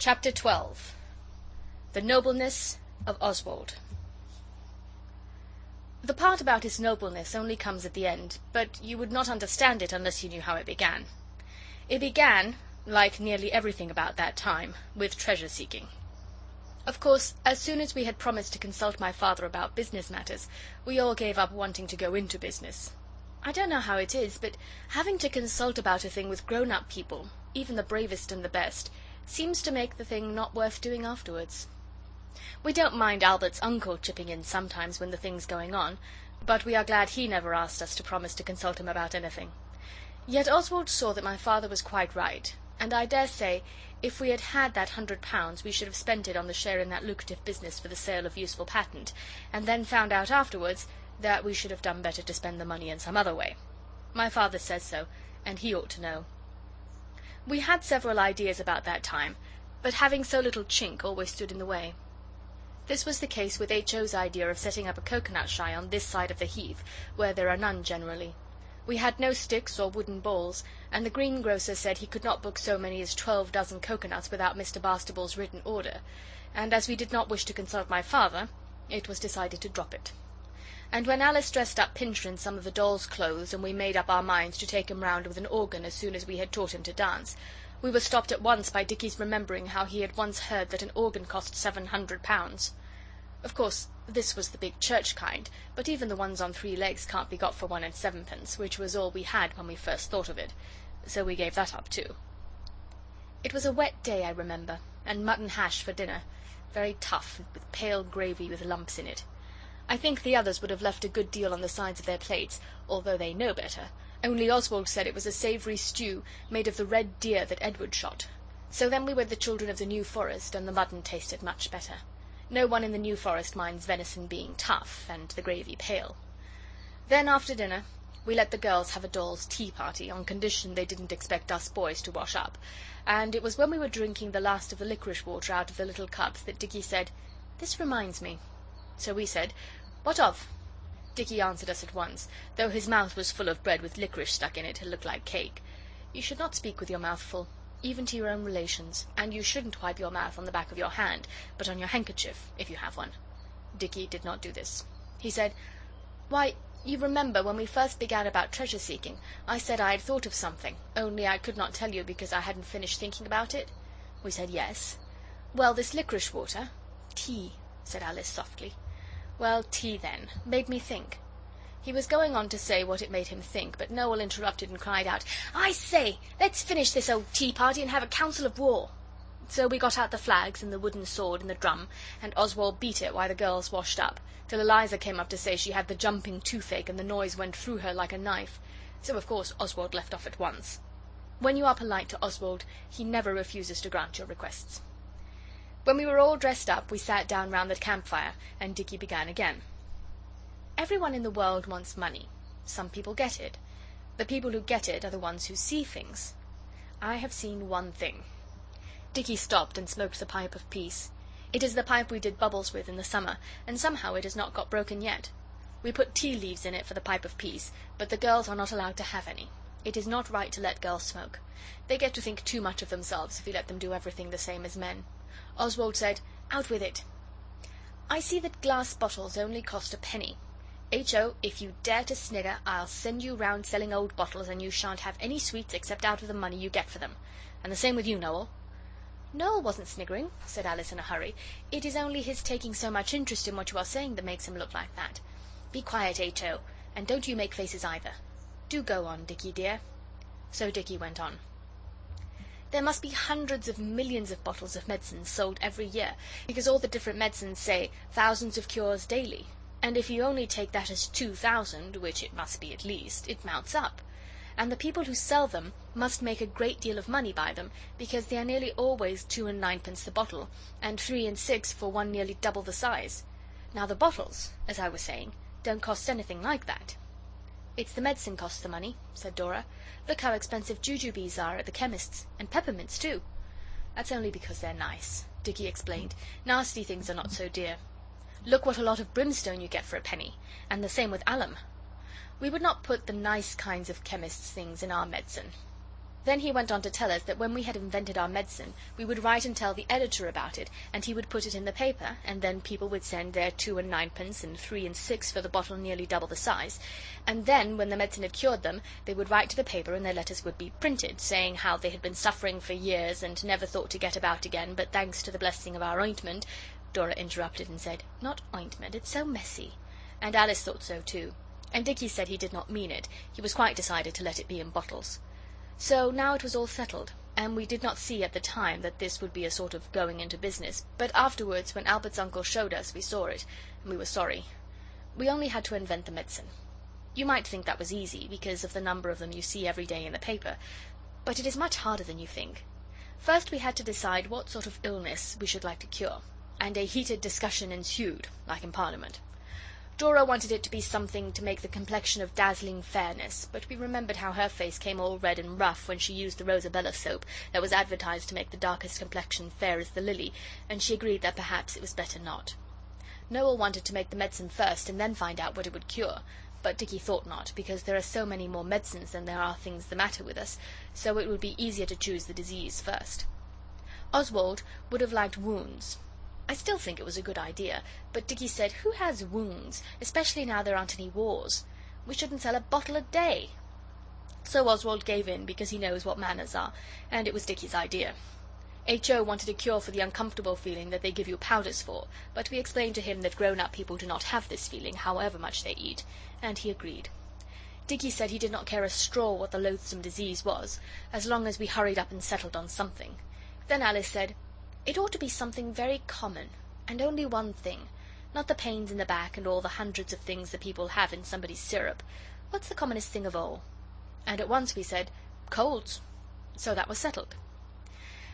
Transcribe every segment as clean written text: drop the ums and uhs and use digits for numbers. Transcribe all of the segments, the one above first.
Chapter 12. The Nobleness of Oswald. The part about his nobleness only comes at the end, but you would not understand it unless you knew how it began. It began, like nearly everything about that time, with treasure-seeking. Of course, as soon as we had promised to consult my father about business matters, we all gave up wanting to go into business. I don't know how it is, but having to consult about a thing with grown-up people, even the bravest and the best, seems to make the thing not worth doing afterwards. We don't mind Albert's uncle chipping in sometimes when the thing's going on, but we are glad he never asked us to promise to consult him about anything. Yet Oswald saw that my father was quite right, and I dare say if we had had that £100 we should have spent it on the share in that lucrative business for the sale of useful patent, and then found out afterwards that we should have done better to spend the money in some other way. My father says so, and he ought to know. We had several ideas about that time, but having so little chink always stood in the way. This was the case with H.O.'s idea of setting up a coconut shy on this side of the heath, where there are none generally. We had no sticks or wooden balls, and the greengrocer said he could not book so many as 12 dozen coconuts without Mr. Bastable's written order, and as we did not wish to consult my father, it was decided to drop it. And when Alice dressed up Pincher in some of the doll's clothes, and we made up our minds to take him round with an organ as soon as we had taught him to dance, we were stopped at once by Dicky's remembering how he had once heard that an organ cost £700. Of course, this was the big church kind, but even the ones on 3 legs can't be got for 1 and 7pence, which was all we had when we first thought of it, so we gave that up too. It was a wet day, I remember, and mutton hash for dinner, very tough, with pale gravy with lumps in it. I think the others would have left a good deal on the sides of their plates, although they know better, only Oswald said it was a savoury stew made of the red deer that Edward shot. So then we were the children of the New Forest, and the mutton tasted much better. No one in the New Forest minds venison being tough, and the gravy pale. Then, after dinner, we let the girls have a doll's tea party, on condition they didn't expect us boys to wash up, and it was when we were drinking the last of the licorice water out of the little cups that Dicky said, "This reminds me." So we said, "What of?" Dicky answered us at once, though his mouth was full of bread with licorice stuck in it to look like cake. You should not speak with your mouth full, even to your own relations, and you shouldn't wipe your mouth on the back of your hand, but on your handkerchief, if you have one. Dicky did not do this. He said, "Why, you remember when we first began about treasure-seeking, I said I had thought of something, only I could not tell you because I hadn't finished thinking about it?" We said yes. "Well, this licorice water—" "Tea," said Alice softly. "Well, tea, then, made me think." He was going on to say what it made him think, but Noel interrupted and cried out, "I say, let's finish this old tea party and have a council of war." So we got out the flags and the wooden sword and the drum, and Oswald beat it while the girls washed up, till Eliza came up to say she had the jumping toothache and the noise went through her like a knife. So of course Oswald left off at once. When you are polite to Oswald, he never refuses to grant your requests. When we were all dressed up, we sat down round the campfire, and Dicky began again. Everyone in the world wants money. Some people get it. The people who get it are the ones who see things. I have seen one thing. Dicky stopped and smoked the pipe of peace. It is the pipe we did bubbles with in the summer, and somehow it has not got broken yet. We put tea leaves in it for the pipe of peace, but the girls are not allowed to have any. It is not right to let girls smoke. They get to think too much of themselves if you let them do everything the same as men. Oswald said, "Out with it." "I see that glass bottles only cost a penny. H.O., if you dare to snigger, I'll send you round selling old bottles, and you shan't have any sweets except out of the money you get for them. And the same with you, Noel." "Noel wasn't sniggering," said Alice in a hurry. "It is only his taking so much interest in what you are saying that makes him look like that. Be quiet, H.O., and don't you make faces either. Do go on, Dicky dear." So Dicky went on. "There must be hundreds of millions of bottles of medicines sold every year, because all the different medicines say thousands of cures daily, and if you only take that as 2,000, which it must be at least, it mounts up. And the people who sell them must make a great deal of money by them, because they are nearly always 2 and 9pence the bottle, and 3 and 6 for one nearly double the size. Now the bottles, as I was saying, don't cost anything like that." "It's the medicine costs the money," said Dora. "Look how expensive jujubes are at the chemist's, and peppermints too." "That's only because they're nice," Dicky explained. "Nasty things are not so dear. Look what a lot of brimstone you get for a penny, and the same with alum. We would not put the nice kinds of chemists' things in our medicine." Then he went on to tell us that when we had invented our medicine we would write and tell the editor about it, and he would put it in the paper, and then people would send their 2 and 9pence and 3 and 6 for the bottle nearly double the size, and then when the medicine had cured them they would write to the paper and their letters would be printed, saying how they had been suffering for years and never thought to get about again, but thanks to the blessing of our ointment. Dora interrupted and said, "Not ointment, it's so messy." And Alice thought so too, and Dicky said he did not mean it, he was quite decided to let it be in bottles. So now it was all settled, and we did not see at the time that this would be a sort of going into business, but afterwards, when Albert's uncle showed us, we saw it, and we were sorry. We only had to invent the medicine. You might think that was easy, because of the number of them you see every day in the paper, but it is much harder than you think. First we had to decide what sort of illness we should like to cure, and a heated discussion ensued, like in Parliament. Dora wanted it to be something to make the complexion of dazzling fairness, but we remembered how her face came all red and rough when she used the Rosabella soap that was advertised to make the darkest complexion fair as the lily, and she agreed that perhaps it was better not. Noel wanted to make the medicine first and then find out what it would cure, but Dicky thought not, because there are so many more medicines than there are things the matter with us, so it would be easier to choose the disease first. Oswald would have liked wounds. I still think it was a good idea, but Dicky said, "Who has wounds, especially now there aren't any wars? We shouldn't sell a bottle a day." So Oswald gave in, because he knows what manners are, and it was Dicky's idea. H.O. wanted a cure for the uncomfortable feeling that they give you powders for, but we explained to him that grown-up people do not have this feeling, however much they eat, and he agreed. Dicky said he did not care a straw what the loathsome disease was, as long as we hurried up and settled on something. Then Alice said, "It ought to be something very common, and only one thing, not the pains in the back and all the hundreds of things that people have in somebody's syrup. What's the commonest thing of all?" And at once we said, "Colds." So that was settled.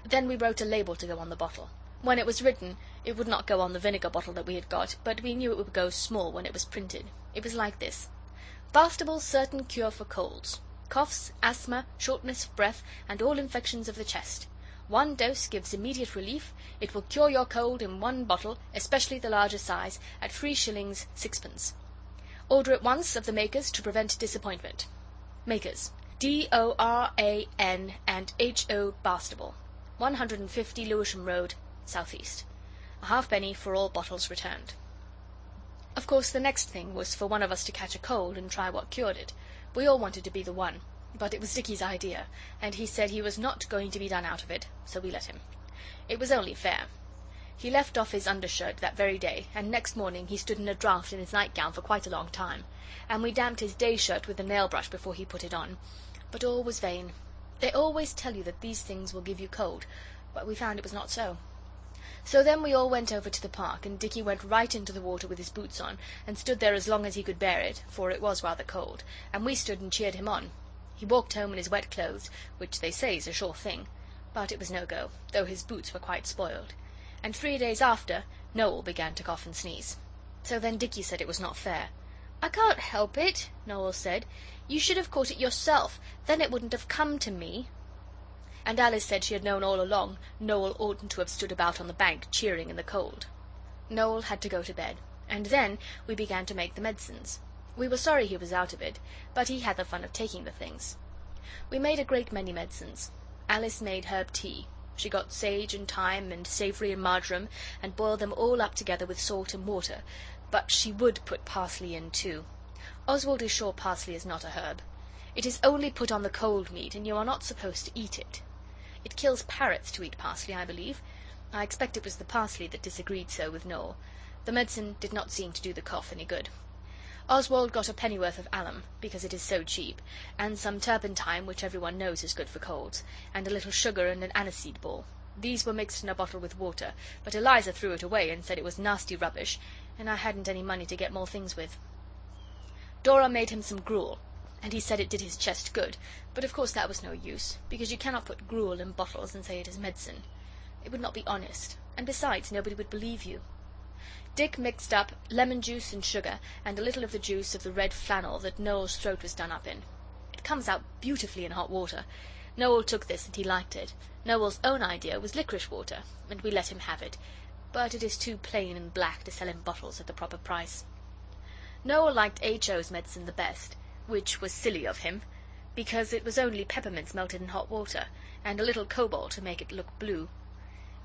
Then we wrote a label to go on the bottle. When it was written, it would not go on the vinegar bottle that we had got, but we knew it would go small when it was printed. It was like this: "Bastable's certain cure for colds, coughs, asthma, shortness of breath, and all infections of the chest. 1 dose gives immediate relief. It will cure your cold in 1 bottle, especially the larger size, at 3 shillings 6pence. Order at once of the makers to prevent disappointment. Makers: D-O-R-A-N and H-O Bastable, 150 Lewisham Road, S. E. A halfpenny for all bottles returned." Of course the next thing was for one of us to catch a cold and try what cured it. We all wanted to be the one, but it was Dicky's idea, and he said he was not going to be done out of it, so we let him. It was only fair. He left off his undershirt that very day, and next morning he stood in a draught in his nightgown for quite a long time, and we damped his day shirt with a nail brush before he put it on, but all was vain. They always tell you that these things will give you cold, but we found it was not so. So then we all went over to the park, and Dicky went right into the water with his boots on, and stood there as long as he could bear it, for it was rather cold, and we stood and cheered him on. He walked home in his wet clothes, which they say is a sure thing, but it was no go, though his boots were quite spoiled. And 3 days after, Noel began to cough and sneeze. So then Dicky said it was not fair. "I can't help it," Noel said. "You should have caught it yourself, then it wouldn't have come to me." And Alice said she had known all along Noel oughtn't to have stood about on the bank cheering in the cold. Noel had to go to bed, and then we began to make the medicines. We were sorry he was out of it, but he had the fun of taking the things. We made a great many medicines. Alice made herb tea. She got sage and thyme and savory and marjoram, and boiled them all up together with salt and water, but she would put parsley in too. Oswald is sure parsley is not a herb. It is only put on the cold meat, and you are not supposed to eat it. It kills parrots to eat parsley, I believe. I expect it was the parsley that disagreed so with Noel. The medicine did not seem to do the cough any good. Oswald got a pennyworth of alum, because it is so cheap, and some turpentine, which everyone knows is good for colds, and a little sugar and an aniseed ball. These were mixed in a bottle with water, but Eliza threw it away and said it was nasty rubbish, and I hadn't any money to get more things with. Dora made him some gruel, and he said it did his chest good, but of course that was no use, because you cannot put gruel in bottles and say it is medicine. It would not be honest, and besides, nobody would believe you. Dick mixed up lemon juice and sugar, and a little of the juice of the red flannel that Noel's throat was done up in. It comes out beautifully in hot water. Noel took this, and he liked it. Noel's own idea was licorice water, and we let him have it, but it is too plain and black to sell in bottles at the proper price. Noel liked H.O.'s medicine the best, which was silly of him, because it was only peppermints melted in hot water, and a little cobalt to make it look blue.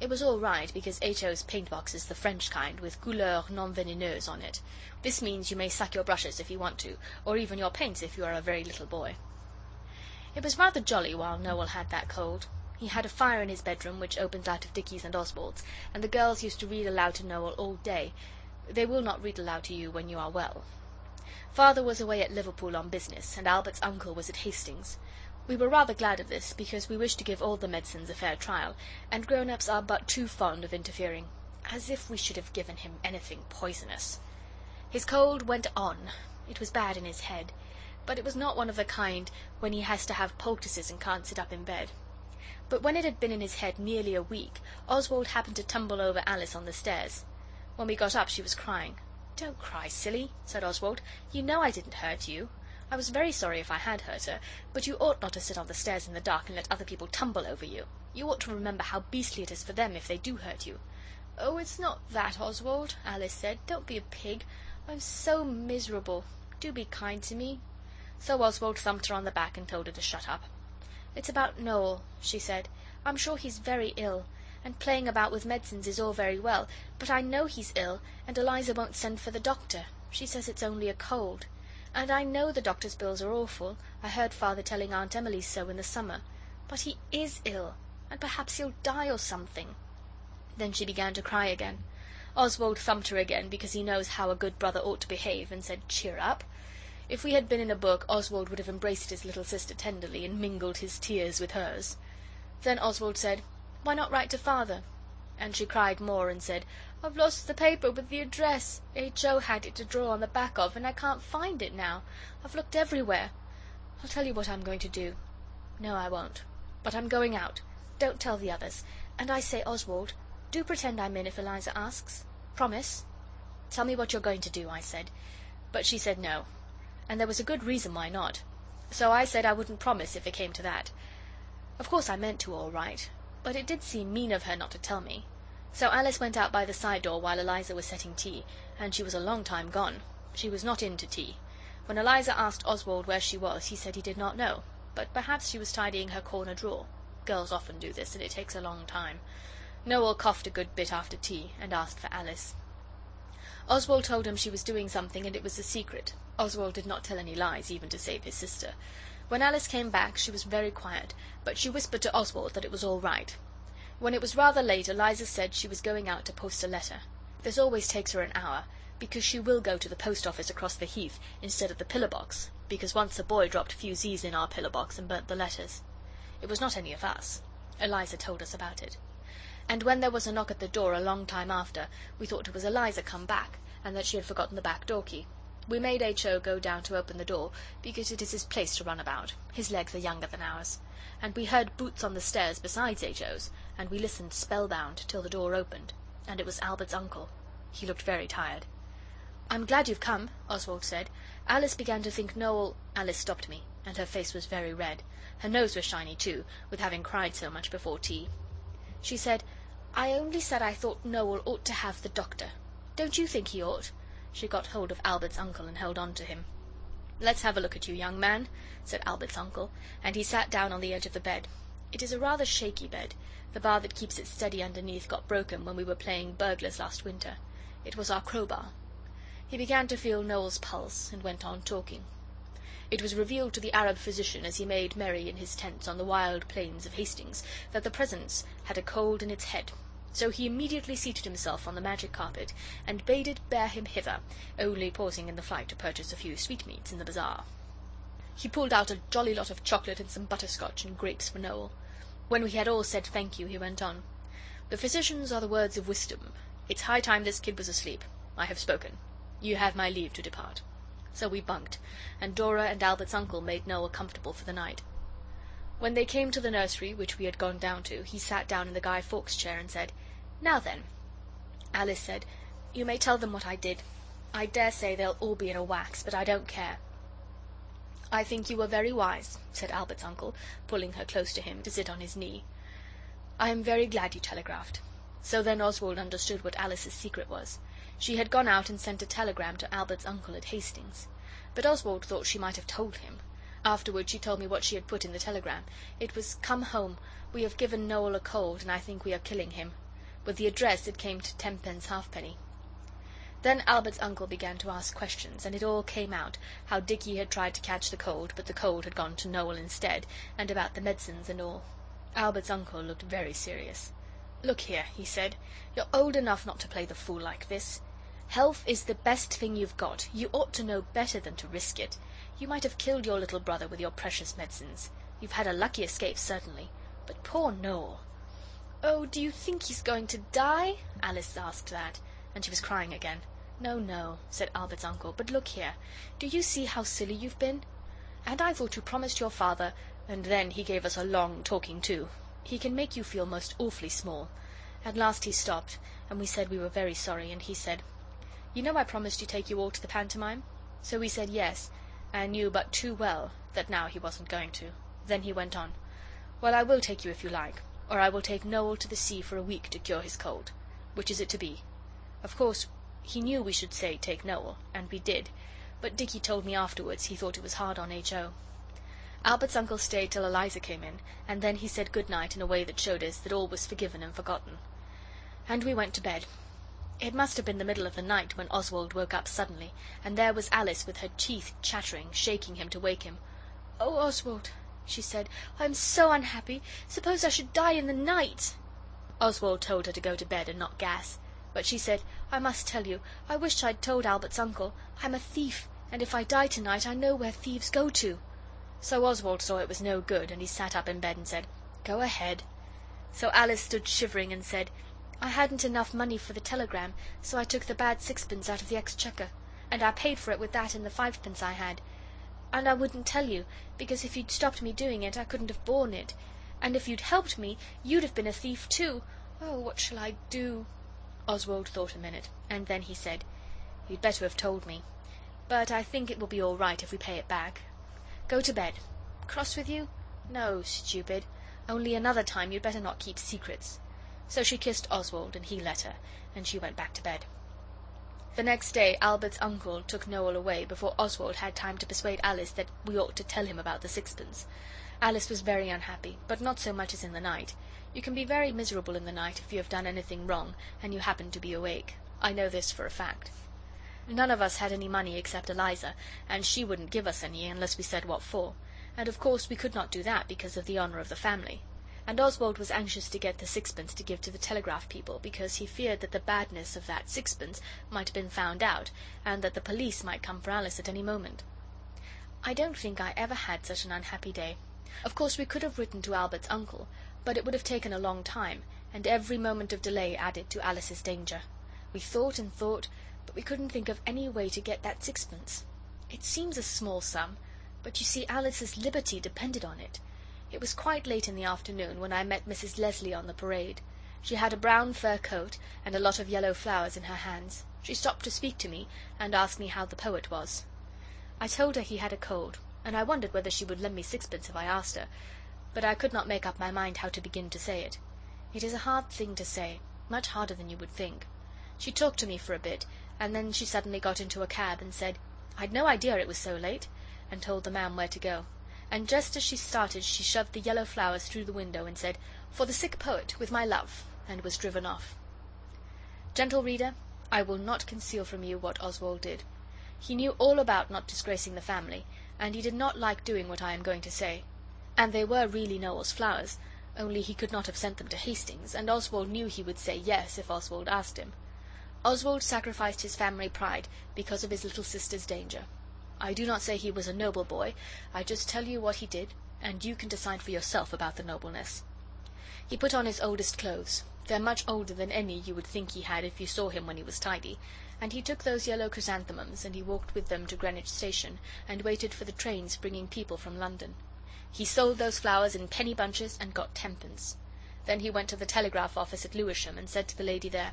It was all right, because H.O.'s paint-box is the French kind, with couleur non venineuse on it. This means you may suck your brushes if you want to, or even your paints if you are a very little boy. It was rather jolly while Noel had that cold. He had a fire in his bedroom, which opens out of Dicky's and Oswald's, and the girls used to read aloud to Noel all day. They will not read aloud to you when you are well. Father was away at Liverpool on business, and Albert's uncle was at Hastings. We were rather glad of this, because we wished to give all the medicines a fair trial, and grown-ups are but too fond of interfering. As if we should have given him anything poisonous. His cold went on. It was bad in his head, but it was not one of the kind when he has to have poultices and can't sit up in bed. But when it had been in his head nearly a week, Oswald happened to tumble over Alice on the stairs. When we got up she was crying. "Don't cry, silly," said Oswald. "You know I didn't hurt you. I was very sorry if I had hurt her, but you ought not to sit on the stairs in the dark and let other people tumble over you. You ought to remember how beastly it is for them if they do hurt you." "Oh, it's not that, Oswald," Alice said. "Don't be a pig. I'm so miserable. Do be kind to me." So Oswald thumped her on the back and told her to shut up. "It's about Noel," she said. "I'm sure he's very ill, and playing about with medicines is all very well, but I know he's ill, and Eliza won't send for the doctor. She says it's only a cold. And I know the doctor's bills are awful. I heard Father telling Aunt Emily so in the summer. But he is ill, and perhaps he'll die or something." Then she began to cry again. Oswald thumped her again, because he knows how a good brother ought to behave, and said, "Cheer up." If we had been in a book, Oswald would have embraced his little sister tenderly, and mingled his tears with hers. Then Oswald said, "Why not write to Father?" And she cried more, and said, "I've lost the paper with the address. H.O. had it to draw on the back of, and I can't find it now. I've looked everywhere. I'll tell you what I'm going to do." "No, I won't. But I'm going out. Don't tell the others. And I say, Oswald, do pretend I'm in if Eliza asks. Promise." "Tell me what you're going to do," I said. But she said no. And there was a good reason why not. So I said I wouldn't promise if it came to that. Of course I meant to all right, but it did seem mean of her not to tell me. So Alice went out by the side door while Eliza was setting tea, and she was a long time gone. She was not in to tea. When Eliza asked Oswald where she was, he said he did not know, but perhaps she was tidying her corner drawer. Girls often do this, and it takes a long time. Noel coughed a good bit after tea, and asked for Alice. Oswald told him she was doing something, and it was a secret. Oswald did not tell any lies, even to save his sister. When Alice came back, she was very quiet, but she whispered to Oswald that it was all right. When it was rather late, Eliza said she was going out to post a letter. This always takes her an hour, because she will go to the post office across the heath instead of the pillar-box, because once a boy dropped fusees in our pillar-box and burnt the letters. It was not any of us. Eliza told us about it. And when there was a knock at the door a long time after, we thought it was Eliza come back, and that she had forgotten the back door key. We made H.O. go down to open the door, because it is his place to run about. His legs are younger than ours. And we heard boots on the stairs besides H.O.'s, and we listened spellbound till the door opened, and it was Albert's uncle. He looked very tired. "I'm glad you've come," Oswald said. "Alice began to think Noel—" Alice stopped me, and her face was very red. Her nose was shiny too, with having cried so much before tea. She said, "I only said I thought Noel ought to have the doctor. Don't you think he ought?" She got hold of Albert's uncle and held on to him. "Let's have a look at you, young man," said Albert's uncle, and he sat down on the edge of the bed. It is a rather shaky bed. The bar that keeps it steady underneath got broken when we were playing burglars last winter. It was our crowbar. He began to feel Noel's pulse, and went on talking. It was revealed to the Arab physician, as he made merry in his tents on the wild plains of Hastings, that the Presence had a cold in its head. So he immediately seated himself on the magic carpet, and bade it bear him hither, only pausing in the flight to purchase a few sweetmeats in the bazaar. He pulled out a jolly lot of chocolate and some butterscotch and grapes for Noel. When we had all said thank you, he went on. "The physicians are the words of wisdom. It's high time this kid was asleep. I have spoken. You have my leave to depart." So we bunked, and Dora and Albert's uncle made Noel comfortable for the night. When they came to the nursery, which we had gone down to, he sat down in the Guy Fawkes chair and said, "Now then." Alice said, "You may tell them what I did. I dare say they'll all be in a wax, but I don't care." "I think you were very wise," said Albert's uncle, pulling her close to him to sit on his knee. "I am very glad you telegraphed." So then Oswald understood what Alice's secret was. She had gone out and sent a telegram to Albert's uncle at Hastings. But Oswald thought she might have told him. Afterwards she told me what she had put in the telegram. It was, "Come home. We have given Noel a cold, and I think we are killing him." With the address it came to 10 pence halfpenny. Then Albert's uncle began to ask questions, and it all came out, how Dicky had tried to catch the cold, but the cold had gone to Noel instead, and about the medicines and all. Albert's uncle looked very serious. "Look here," he said, "you're old enough not to play the fool like this. Health is the best thing you've got. You ought to know better than to risk it. You might have killed your little brother with your precious medicines. You've had a lucky escape, certainly. But poor Noel." "Oh, do you think he's going to die?" Alice asked that, and she was crying again. "No, no," said Albert's uncle, "but look here. Do you see how silly you've been? And I thought you promised your father—" And then he gave us a long talking to. He can make you feel most awfully small. At last he stopped, and we said we were very sorry, and he said, "You know I promised to take you all to the pantomime?" So we said yes, and knew but too well that now he wasn't going to. Then he went on, "Well, I will take you if you like, or I will take Noel to the sea for a week to cure his cold. Which is it to be?" Of course, he knew we should say take Noel, and we did, but Dicky told me afterwards he thought it was hard on H.O. Albert's uncle stayed till Eliza came in, and then he said good night in a way that showed us that all was forgiven and forgotten. And we went to bed. It must have been the middle of the night when Oswald woke up suddenly, and there was Alice with her teeth chattering, shaking him to wake him. "Oh, Oswald," she said, "I'm so unhappy. Suppose I should die in the night." Oswald told her to go to bed and not gas, but she said, "I must tell you, I wish I'd told Albert's uncle. I'm a thief, and if I die tonight I know where thieves go to." So Oswald saw it was no good, and he sat up in bed and said, "Go ahead." So Alice stood shivering and said, "I hadn't enough money for the telegram, so I took the bad sixpence out of the exchequer, and I paid for it with that and the 5 pence I had. And I wouldn't tell you, because if you'd stopped me doing it I couldn't have borne it. And if you'd helped me, you'd have been a thief too. Oh, what shall I do?" Oswald thought a minute, and then he said, "You'd better have told me. But I think it will be all right if we pay it back. Go to bed. Cross with you? No, stupid. Only another time you'd better not keep secrets." So she kissed Oswald, and he let her, and she went back to bed. The next day Albert's uncle took Noel away before Oswald had time to persuade Alice that we ought to tell him about the sixpence. Alice was very unhappy, but not so much as in the night. You can be very miserable in the night if you have done anything wrong, and you happen to be awake. I know this for a fact. None of us had any money except Eliza, and she wouldn't give us any unless we said what for, and of course we could not do that because of the honour of the family. And Oswald was anxious to get the 6 pence to give to the telegraph people, because he feared that the badness of that 6 pence might have been found out, and that the police might come for Alice at any moment. I don't think I ever had such an unhappy day. Of course we could have written to Albert's uncle, but it would have taken a long time, and every moment of delay added to Alice's danger. We thought and thought, but we couldn't think of any way to get that 6 pence. It seems a small sum, but you see Alice's liberty depended on it. It was quite late in the afternoon when I met Mrs. Leslie on the parade. She had a brown fur coat and a lot of yellow flowers in her hands. She stopped to speak to me and asked me how the poet was. I told her he had a cold, and I wondered whether she would lend me 6 pence if I asked her, but I could not make up my mind how to begin to say it. It is a hard thing to say, much harder than you would think. She talked to me for a bit, and then she suddenly got into a cab and said, "I'd no idea it was so late," and told the man where to go. And just as she started she shoved the yellow flowers through the window and said, "For the sick poet, with my love," and was driven off. Gentle reader, I will not conceal from you what Oswald did. He knew all about not disgracing the family, and he did not like doing what I am going to say. And they were really Noel's flowers, only he could not have sent them to Hastings, and Oswald knew he would say yes if Oswald asked him. Oswald sacrificed his family pride because of his little sister's danger. I do not say he was a noble boy, I just tell you what he did, and you can decide for yourself about the nobleness. He put on his oldest clothes. They're much older than any you would think he had if you saw him when he was tidy, and he took those yellow chrysanthemums, and he walked with them to Greenwich Station, and waited for the trains bringing people from London. He sold those flowers in penny bunches and got 10 pence. Then he went to the telegraph office at Lewisham and said to the lady there,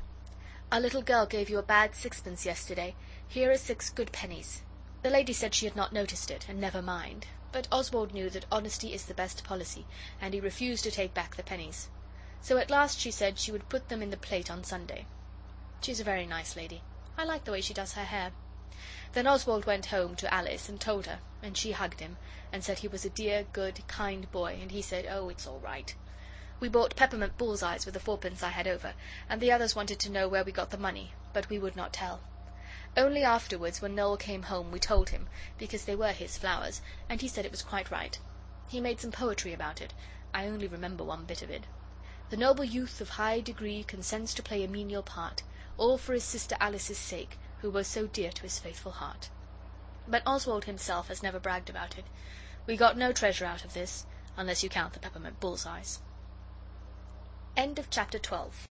"A little girl gave you a bad 6 pence yesterday. Here are 6 good pennies." The lady said she had not noticed it, and never mind, but Oswald knew that honesty is the best policy, and he refused to take back the pennies. So at last she said she would put them in the plate on Sunday. She's a very nice lady. I like the way she does her hair. Then Oswald went home to Alice and told her, and she hugged him, and said he was a dear, good, kind boy, and he said, "Oh, it's all right." We bought peppermint bull's-eyes with the fourpence I had over, and the others wanted to know where we got the money, but we would not tell. Only afterwards, when Noel came home, we told him, because they were his flowers, and he said it was quite right. He made some poetry about it. I only remember one bit of it. "The noble youth of high degree consents to play a menial part, all for his sister Alice's sake, who was so dear to his faithful heart." But Oswald himself has never bragged about it. We got no treasure out of this, unless you count the peppermint bull's-eyes. End of chapter 12.